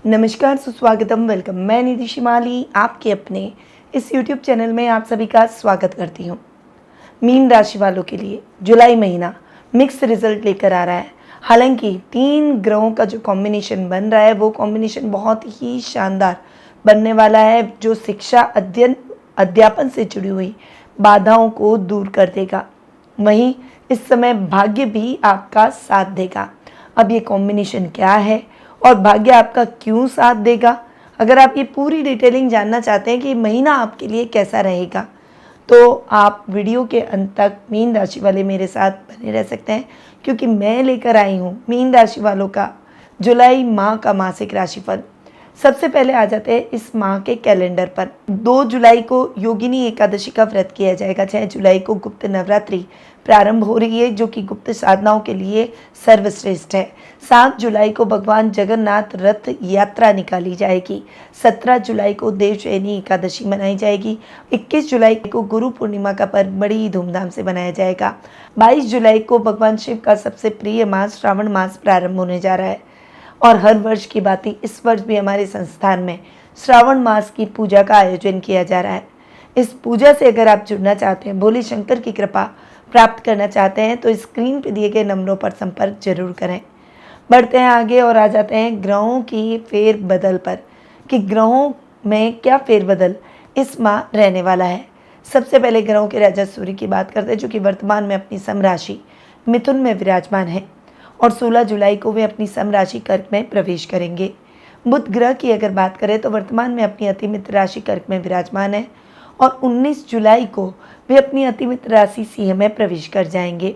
नमस्कार, सुस्वागतम, वेलकम। मैं निधि शिमाली आपके अपने इस YouTube चैनल में आप सभी का स्वागत करती हूँ। मीन राशि वालों के लिए जुलाई महीना मिक्स रिजल्ट लेकर आ रहा है। हालांकि 3 ग्रहों का जो कॉम्बिनेशन बन रहा है वो कॉम्बिनेशन बहुत ही शानदार बनने वाला है, जो शिक्षा अध्यापन से जुड़ी हुई बाधाओं को दूर कर देगा। वहीं इस समय भाग्य भी आपका साथ देगा। अब ये कॉम्बिनेशन क्या है और भाग्य आपका क्यों साथ देगा, अगर आप ये पूरी डिटेलिंग जानना चाहते हैं कि महीना आपके लिए कैसा रहेगा, तो आप वीडियो के अंत तक मीन राशि वाले मेरे साथ बने रह सकते हैं, क्योंकि मैं लेकर आई हूँ मीन राशि वालों का जुलाई माह का मासिक राशिफल। सबसे पहले आ जाते हैं इस माह के कैलेंडर पर। 2 जुलाई को योगिनी एकादशी का व्रत किया जाएगा। 6 जुलाई को गुप्त नवरात्रि प्रारंभ हो रही है, जो कि गुप्त साधनाओं के लिए सर्वश्रेष्ठ है। 7 जुलाई को भगवान जगन्नाथ रथ यात्रा निकाली जाएगी। 17 जुलाई को देवशयनी एकादशी मनाई जाएगी। 21 जुलाई को गुरु पूर्णिमा का पर्व बड़ी धूमधाम से मनाया जाएगा। 22 जुलाई को भगवान शिव का सबसे प्रिय मास श्रावण मास प्रारंभ होने जा रहा है। और हर वर्ष की भांति इस वर्ष भी हमारे संस्थान में श्रावण मास की पूजा का आयोजन किया जा रहा है। इस पूजा से अगर आप जुड़ना चाहते हैं, भोले शंकर की कृपा प्राप्त करना चाहते हैं, तो स्क्रीन पर दिए गए नंबरों पर संपर्क जरूर करें। बढ़ते हैं आगे और आ जाते हैं ग्रहों की फेरबदल पर, कि ग्रहों में क्या फेरबदल इस माह रहने वाला है। सबसे पहले ग्रहों के राजा सूर्य की बात करते हैं, जो कि वर्तमान में अपनी समराशि मिथुन में विराजमान है और 16 जुलाई को वे अपनी समराशि कर्क में प्रवेश करेंगे। बुध ग्रह की अगर बात करें तो वर्तमान में अपनी अतिमित्र राशि कर्क में विराजमान है और 19 जुलाई को वे अपनी अतिमित्र राशि सिंह में प्रवेश कर जाएंगे।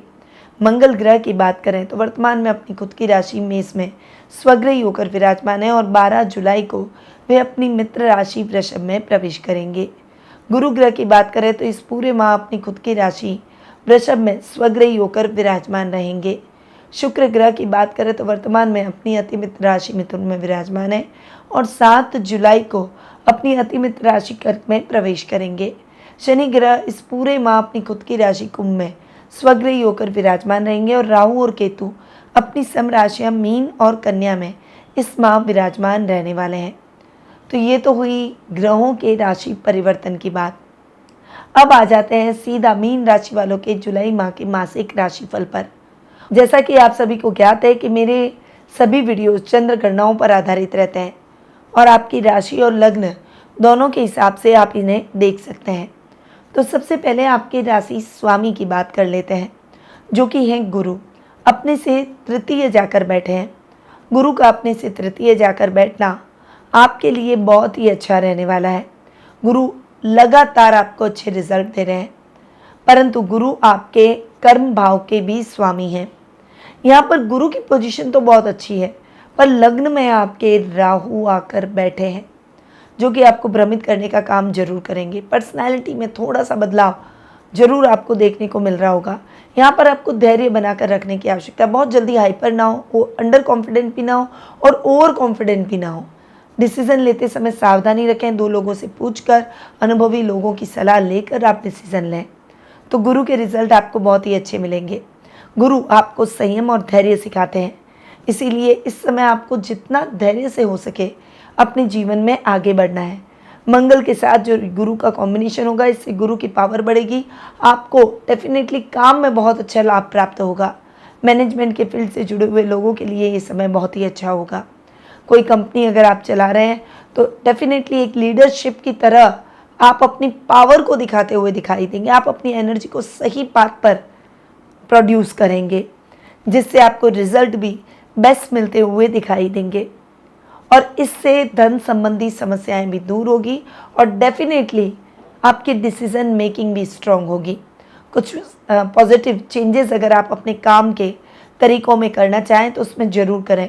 मंगल ग्रह की बात करें तो वर्तमान में अपनी खुद की राशि मेष में स्वग्रही होकर विराजमान है और 12 जुलाई को वे अपनी मित्र राशि वृषभ में प्रवेश करेंगे। गुरु ग्रह की बात करें तो इस पूरे माह अपनी खुद की राशि वृषभ में स्वग्रही होकर विराजमान रहेंगे। शुक्र ग्रह की बात करें तो वर्तमान में अपनी अतिमित्र राशि मिथुन में विराजमान है और 7 जुलाई को अपनी अतिमित्र राशि कर्क में प्रवेश करेंगे। शनि ग्रह इस पूरे माह अपनी खुद की राशि कुंभ में स्वग्रही होकर विराजमान रहेंगे और राहु और केतु अपनी समराशियां मीन और कन्या में इस माह विराजमान रहने वाले हैं। तो ये तो हुई ग्रहों के राशि परिवर्तन की बात। अब आ जाते हैं सीधा मीन राशि वालों के जुलाई माह के मासिक राशिफल पर। जैसा कि आप सभी को ज्ञात है कि मेरे सभी वीडियोस चंद्र गणनाओं पर आधारित रहते हैं और आपकी राशि और लग्न दोनों के हिसाब से आप इन्हें देख सकते हैं। तो सबसे पहले आपके राशि स्वामी की बात कर लेते हैं, जो कि हैं गुरु। अपने से तृतीय जाकर बैठे हैं। गुरु का अपने से तृतीय जाकर बैठना आपके लिए बहुत ही अच्छा रहने वाला है। गुरु लगातार आपको अच्छे रिजल्ट दे रहे हैं, परंतु गुरु आपके कर्म भाव के भी स्वामी हैं। यहाँ पर गुरु की पोजीशन तो बहुत अच्छी है, पर लग्न में आपके राहु आकर बैठे हैं, जो कि आपको भ्रमित करने का काम जरूर करेंगे। पर्सनालिटी में थोड़ा सा बदलाव जरूर आपको देखने को मिल रहा होगा। यहाँ पर आपको धैर्य बनाकर रखने की आवश्यकता है। बहुत जल्दी हाइपर ना हो, अंडर कॉन्फिडेंट भी ना हो और ओवर कॉन्फिडेंट भी ना हो। डिसीजन लेते समय सावधानी रखें। 2 लोगों से पूछकर, अनुभवी लोगों की सलाह लेकर आप डिसीजन लें, तो गुरु के रिजल्ट आपको बहुत ही अच्छे मिलेंगे। गुरु आपको संयम और धैर्य सिखाते हैं, इसीलिए इस समय आपको जितना धैर्य से हो सके अपने जीवन में आगे बढ़ना है। मंगल के साथ जो गुरु का कॉम्बिनेशन होगा, इससे गुरु की पावर बढ़ेगी। आपको डेफिनेटली काम में बहुत अच्छा लाभ प्राप्त होगा। मैनेजमेंट के फील्ड से जुड़े हुए लोगों के लिए ये समय बहुत ही अच्छा होगा। कोई कंपनी अगर आप चला रहे हैं तो डेफिनेटली एक लीडरशिप की तरह आप अपनी पावर को दिखाते हुए दिखाई देंगे। आप अपनी एनर्जी को सही बात पर प्रोड्यूस करेंगे, जिससे आपको रिजल्ट भी बेस्ट मिलते हुए दिखाई देंगे और इससे धन संबंधी समस्याएं भी दूर होगी और डेफिनेटली आपकी डिसीजन मेकिंग भी स्ट्रांग होगी। कुछ पॉजिटिव चेंजेस अगर आप अपने काम के तरीकों में करना चाहें तो उसमें ज़रूर करें।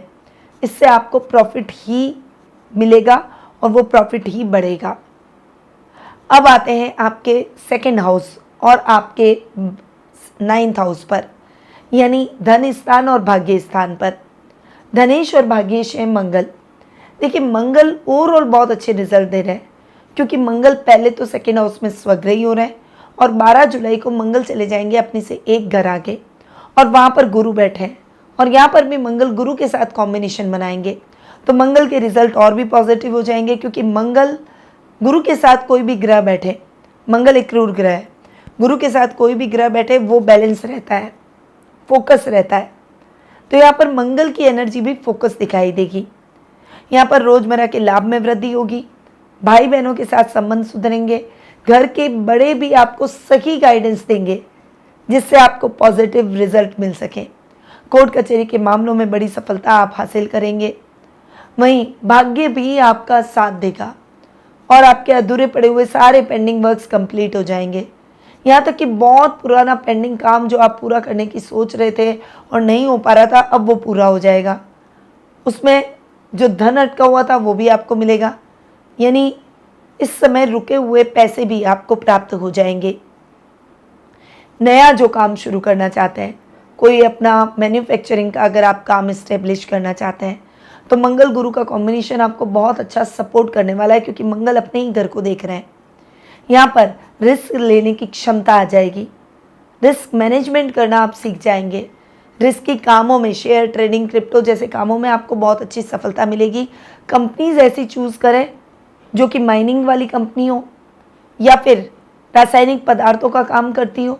इससे आपको प्रॉफिट ही मिलेगा और वो प्रॉफिट ही बढ़ेगा। अब आते हैं आपके सेकंड हाउस और आपके 9th हाउस पर, यानी धन स्थान और भाग्य स्थान पर। धनेश और भाग्येश है मंगल। देखिए, मंगल ओवरऑल बहुत अच्छे रिजल्ट दे रहे हैं, क्योंकि मंगल पहले तो सेकंड हाउस में स्वग्रही हो रहे हैं और 12 जुलाई को मंगल चले जाएंगे अपने से एक घर आगे और वहाँ पर गुरु बैठे हैं और यहाँ पर भी मंगल गुरु के साथ कॉम्बिनेशन बनाएंगे। तो मंगल के रिजल्ट और भी पॉजिटिव हो जाएंगे, क्योंकि मंगल गुरु के साथ कोई भी ग्रह बैठे, मंगल एक क्रूर ग्रह है, गुरु के साथ कोई भी ग्रह बैठे वो बैलेंस रहता है, फोकस रहता है। तो यहाँ पर मंगल की एनर्जी भी फोकस दिखाई देगी। यहाँ पर रोजमर्रा के लाभ में वृद्धि होगी, भाई बहनों के साथ संबंध सुधरेंगे, घर के बड़े भी आपको सही गाइडेंस देंगे जिससे आपको पॉजिटिव रिजल्ट मिल सके। कोर्ट कचहरी के मामलों में बड़ी सफलता आप हासिल करेंगे। वहीं भाग्य भी आपका साथ देगा और आपके अधूरे पड़े हुए सारे पेंडिंग वर्क्स कंप्लीट हो जाएंगे। यहाँ तक कि बहुत पुराना पेंडिंग काम जो आप पूरा करने की सोच रहे थे और नहीं हो पा रहा था, अब वो पूरा हो जाएगा। उसमें जो धन अटका हुआ था वो भी आपको मिलेगा, यानी इस समय रुके हुए पैसे भी आपको प्राप्त हो जाएंगे। नया जो काम शुरू करना चाहते हैं, कोई अपना मैन्युफैक्चरिंग का अगर आप काम इस्टेब्लिश करना चाहते हैं, तो मंगल गुरु का कॉम्बिनेशन आपको बहुत अच्छा सपोर्ट करने वाला है, क्योंकि मंगल अपने ही घर को देख रहे हैं। यहाँ पर रिस्क लेने की क्षमता आ जाएगी, रिस्क मैनेजमेंट करना आप सीख जाएंगे। रिस्की कामों में, शेयर ट्रेडिंग, क्रिप्टो जैसे कामों में आपको बहुत अच्छी सफलता मिलेगी। कंपनीज ऐसी चूज़ करें जो कि माइनिंग वाली कंपनी हो, या फिर रासायनिक पदार्थों का काम करती हो,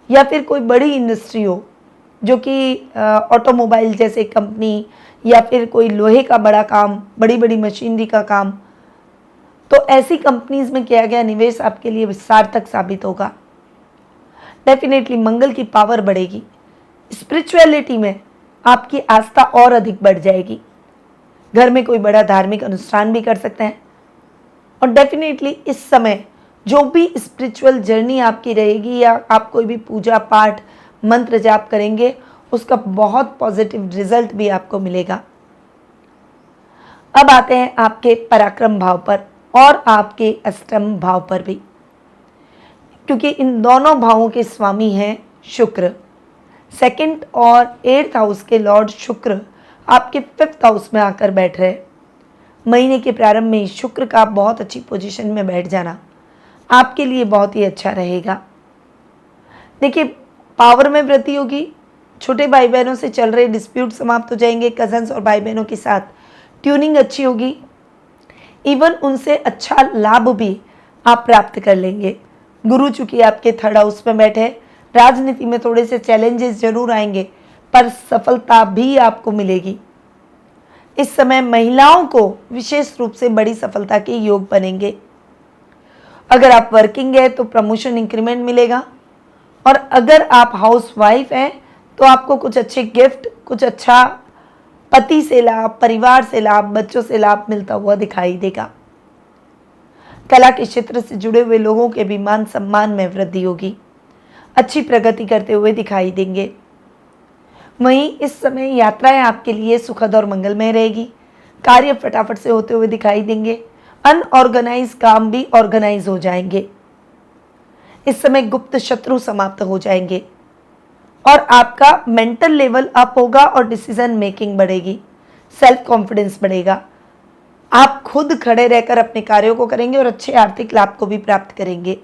या फिर कोई बड़ी इंडस्ट्री हो जो कि ऑटोमोबाइल जैसे कंपनी, या फिर कोई लोहे का बड़ा काम, बड़ी बड़ी मशीनरी का काम। तो ऐसी कंपनीज में किया गया निवेश आपके लिए सार्थक साबित होगा। डेफिनेटली मंगल की पावर बढ़ेगी, स्पिरिचुअलिटी में आपकी आस्था और अधिक बढ़ जाएगी। घर में कोई बड़ा धार्मिक अनुष्ठान भी कर सकते हैं। और डेफिनेटली इस समय जो भी स्पिरिचुअल जर्नी आपकी रहेगी, या आप कोई भी पूजा पाठ मंत्र जाप करेंगे, उसका बहुत पॉजिटिव रिजल्ट भी आपको मिलेगा। अब आते हैं आपके पराक्रम भाव पर और आपके अष्टम भाव पर भी, क्योंकि इन दोनों भावों के स्वामी हैं शुक्र। सेकंड और 8th हाउस के लॉर्ड शुक्र आपके 5th हाउस में आकर बैठ रहे। महीने के प्रारंभ में शुक्र का बहुत अच्छी पोजीशन में बैठ जाना आपके लिए बहुत ही अच्छा रहेगा। देखिए, पावर में वृद्धि होगी, छोटे भाई बहनों से चल रहे डिस्प्यूट समाप्त हो जाएंगे, कजन्स और भाई बहनों के साथ ट्यूनिंग अच्छी होगी, इवन उनसे अच्छा लाभ भी आप प्राप्त कर लेंगे। गुरु चूंकि आपके 3rd हाउस में बैठे, राजनीति में थोड़े से चैलेंजेस जरूर आएंगे, पर सफलता भी आपको मिलेगी। इस समय महिलाओं को विशेष रूप से बड़ी सफलता के योग बनेंगे। अगर आप वर्किंग है तो प्रमोशन इंक्रीमेंट मिलेगा, और अगर आप हाउस वाइफ हैं तो आपको कुछ अच्छे गिफ्ट, कुछ अच्छा पति से लाभ, परिवार से लाभ, बच्चों से लाभ मिलता हुआ दिखाई देगा। कला के क्षेत्र से जुड़े हुए लोगों के भी मान सम्मान में वृद्धि होगी, अच्छी प्रगति करते हुए दिखाई देंगे। वहीं इस समय यात्राएं आपके लिए सुखद और मंगलमय रहेगी, कार्य फटाफट से होते हुए दिखाई देंगे, अनऑर्गेनाइज काम भी ऑर्गेनाइज हो जाएंगे। इस समय गुप्त शत्रु समाप्त हो जाएंगे और आपका मेंटल लेवल अप होगा और डिसीजन मेकिंग बढ़ेगी, सेल्फ कॉन्फिडेंस बढ़ेगा। आप खुद खड़े रहकर अपने कार्यों को करेंगे और अच्छे आर्थिक लाभ को भी प्राप्त करेंगे।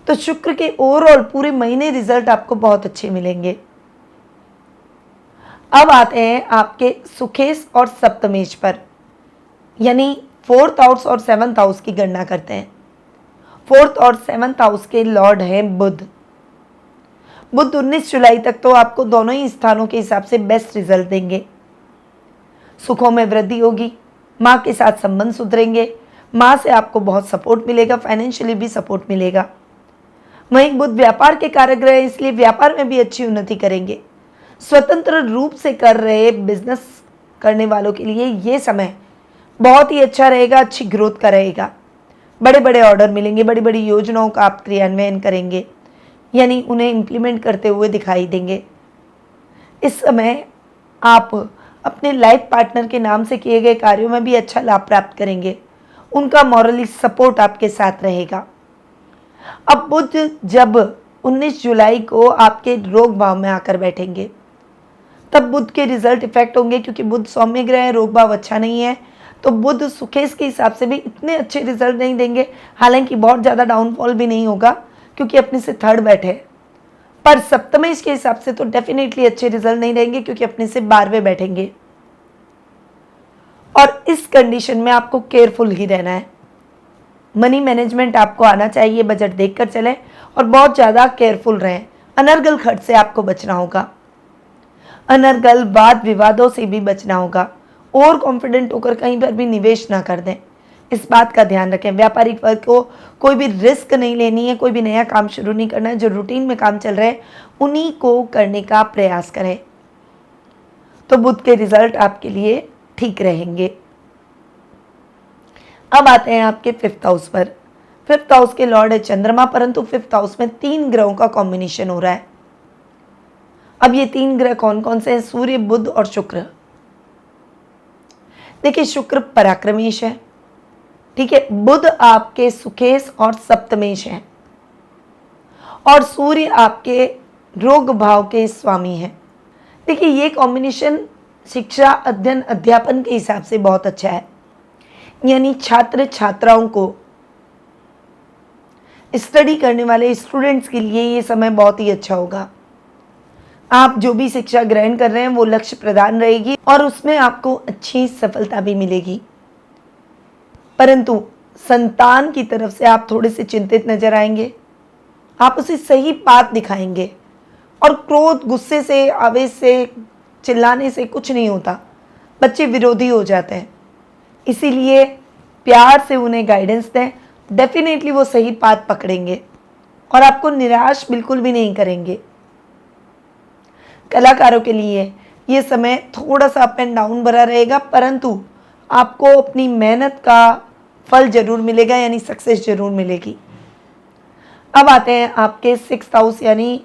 तो शुक्र के ओवरऑल पूरे महीने रिजल्ट आपको बहुत अच्छे मिलेंगे। अब आते हैं आपके सुखेश और सप्तमेश पर, यानी 4th हाउस और 7th हाउस की गणना करते हैं। 4th और 7th हाउस के लॉर्ड हैं बुध। बुध 19 जुलाई तक तो आपको दोनों ही स्थानों के हिसाब से बेस्ट रिजल्ट देंगे। सुखों में वृद्धि होगी, माँ के साथ संबंध सुधरेंगे, माँ से आपको बहुत सपोर्ट मिलेगा, फाइनेंशियली भी सपोर्ट मिलेगा। वहीं बुध व्यापार के कारक हैं, इसलिए व्यापार में भी अच्छी उन्नति करेंगे। स्वतंत्र रूप से कर रहे बिजनेस करने वालों के लिए ये समय बहुत ही अच्छा रहेगा, अच्छी ग्रोथ का रहेगा। बड़े बड़े ऑर्डर मिलेंगे, बड़ी बड़ी योजनाओं का आप क्रियान्वयन करेंगे, यानी उन्हें इम्प्लीमेंट करते हुए दिखाई देंगे। इस समय आप अपने लाइफ पार्टनर के नाम से किए गए कार्यों में भी अच्छा लाभ प्राप्त करेंगे, उनका मॉरली सपोर्ट आपके साथ रहेगा। अब बुध जब 19 जुलाई को आपके रोग भाव में आकर बैठेंगे, तब बुध के रिजल्ट इफेक्ट होंगे, क्योंकि बुध सौम्य ग्रह है, रोग भाव अच्छा नहीं है, तो बुध सुखेश के हिसाब से भी इतने अच्छे रिजल्ट नहीं देंगे। हालांकि बहुत ज़्यादा डाउनफॉल भी नहीं होगा, क्योंकि अपने से 3rd बैठे, पर सप्तमेश के हिसाब से तो डेफिनेटली अच्छे रिजल्ट नहीं रहेंगे, क्योंकि अपने से 12वें बैठेंगे। और इस कंडीशन में आपको केयरफुल ही रहना है। मनी मैनेजमेंट आपको आना चाहिए, बजट देखकर चलें और बहुत ज़्यादा केयरफुल रहें। अनर्गल खर्च से आपको बचना होगा, अनर्गल वाद विवादों से भी बचना होगा। ओवर कॉन्फिडेंट होकर कहीं पर भी निवेश ना कर दें, इस बात का ध्यान रखें। व्यापारिक वर्ग को कोई भी रिस्क नहीं लेनी है, कोई भी नया काम शुरू नहीं करना है। जो रूटीन में काम चल रहे हैं उन्हीं को करने का प्रयास करें, तो बुध के रिजल्ट आपके लिए ठीक रहेंगे। अब आते हैं आपके 5th हाउस पर। 5th हाउस के लॉर्ड है चंद्रमा, परंतु 5th हाउस में 3 ग्रहों का कॉम्बिनेशन हो रहा है। अब ये 3 ग्रह कौन कौन से हैं? सूर्य, बुध और शुक्र। देखिए, शुक्र पराक्रमेश है, ठीक है। बुध आपके सुखेश और सप्तमेश हैं, और सूर्य आपके रोग भाव के स्वामी हैं। देखिए, ये कॉम्बिनेशन शिक्षा, अध्ययन, अध्यापन के हिसाब से बहुत अच्छा है। यानी छात्र छात्राओं को, स्टडी करने वाले स्टूडेंट्स के लिए ये समय बहुत ही अच्छा होगा। आप जो भी शिक्षा ग्रहण कर रहे हैं वो लक्ष्य प्रदान रहेगी और उसमें आपको अच्छी सफलता भी मिलेगी। परंतु संतान की तरफ से आप थोड़े से चिंतित नजर आएंगे। आप उसे सही बात दिखाएंगे, और क्रोध, गुस्से से, आवेश से, चिल्लाने से कुछ नहीं होता। बच्चे विरोधी हो जाते हैं, इसीलिए प्यार से उन्हें गाइडेंस दें। डेफिनेटली वो सही बात पकड़ेंगे और आपको निराश बिल्कुल भी नहीं करेंगे। कलाकारों के लिए ये समय थोड़ा सा अप एंड डाउन भरा रहेगा, परंतु आपको अपनी मेहनत का फल जरूर मिलेगा, यानी सक्सेस जरूर मिलेगी। अब आते हैं आपके 6th हाउस यानी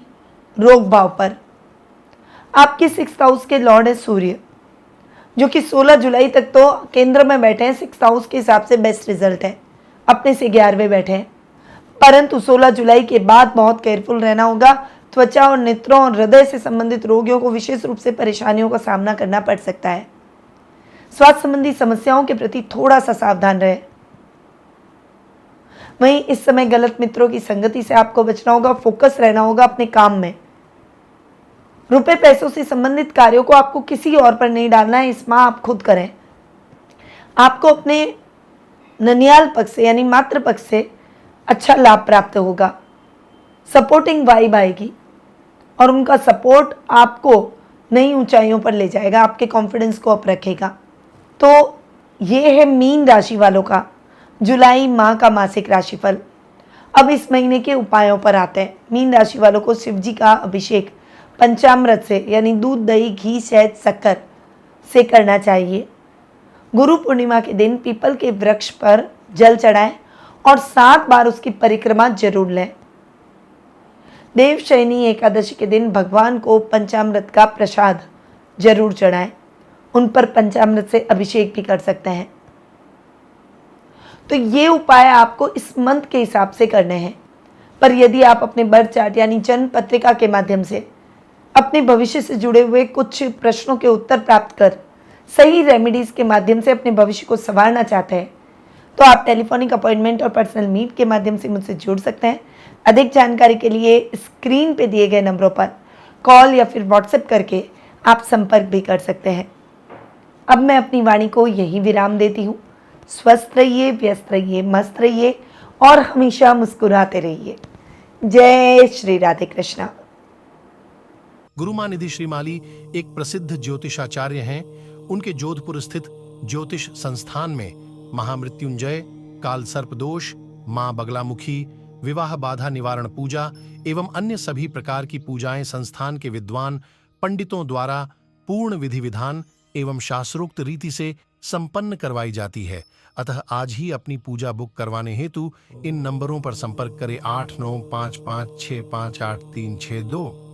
रोग भाव पर। आपके 6th हाउस के लॉर्ड है सूर्य, जो कि 16 जुलाई तक तो केंद्र में बैठे हैं। 6th हाउस के हिसाब से बेस्ट रिजल्ट है, अपने से 11वें बैठे हैं। परंतु 16 जुलाई के बाद बहुत केयरफुल रहना होगा। त्वचा और नेत्रों और हृदय से संबंधित रोगियों को विशेष रूप से परेशानियों का सामना करना पड़ सकता है। स्वास्थ्य संबंधी समस्याओं के प्रति थोड़ा सा सावधान रहे। वहीं इस समय गलत मित्रों की संगति से आपको बचना होगा, फोकस रहना होगा अपने काम में। रुपए पैसों से संबंधित कार्यों को आपको किसी और पर नहीं डालना है, इस माह आप खुद करें। आपको अपने ननियाल पक्ष से यानी मातृ पक्ष से अच्छा लाभ प्राप्त होगा। सपोर्टिंग वाइब आएगी और उनका सपोर्ट आपको नई ऊंचाइयों पर ले जाएगा, आपके कॉन्फिडेंस को अप रखेगा। तो ये है मीन राशि वालों का जुलाई माह का मासिक राशिफल। अब इस महीने के उपायों पर आते हैं। मीन राशि वालों को शिव जी का अभिषेक पंचामृत से यानी दूध, दही, घी, शहद, शक्कर से करना चाहिए। गुरु पूर्णिमा के दिन पीपल के वृक्ष पर जल चढ़ाएं और 7 बार उसकी परिक्रमा जरूर लें। देवशयनी एकादशी के दिन भगवान को पंचामृत का प्रसाद जरूर चढ़ाएं। उन पर पंचामृत से अभिषेक भी कर सकते हैं। तो ये उपाय आपको इस मंथ के हिसाब से करने हैं। पर यदि आप अपने बर्थ चार्ट यानी जन्म पत्रिका के माध्यम से अपने भविष्य से जुड़े हुए कुछ प्रश्नों के उत्तर प्राप्त कर सही रेमेडीज के माध्यम से अपने भविष्य को संवारना चाहते हैं, तो आप टेलीफोनिक अपॉइंटमेंट और पर्सनल मीट के माध्यम से मुझसे जुड़ सकते हैं। अधिक जानकारी के लिए स्क्रीन पे दिए गए नंबरों पर कॉल या फिर व्हाट्सएप करके आप संपर्क भी कर सकते हैं। अब मैं अपनी वाणी को यही विराम देती हूँ। स्वस्थ रहिए, व्यस्त रहिए, मस्त रहिए और हमेशा मुस्कुराते रहिए। जय श्री राधे कृष्णा। गुरुमा निधि श्रीमाली एक प्रसिद्ध ज्योतिषाचार्य हैं। उनके जोधपुर स्थित ज्योतिष संस्थान में महामृत्युंजय, काल सर्प दोष, मां बगलामुखी, विवाह बाधा निवारण पूजा एवं अन्य सभी प्रकार की पूजाएं संस्थान के विद्वान पंडितों द्वारा पूर्ण विधि विधान एवं शास्त्रोक्त रीति से संपन्न करवाई जाती है। अतः आज ही अपनी पूजा बुक करवाने हेतु इन नंबरों पर संपर्क करें 8955658362।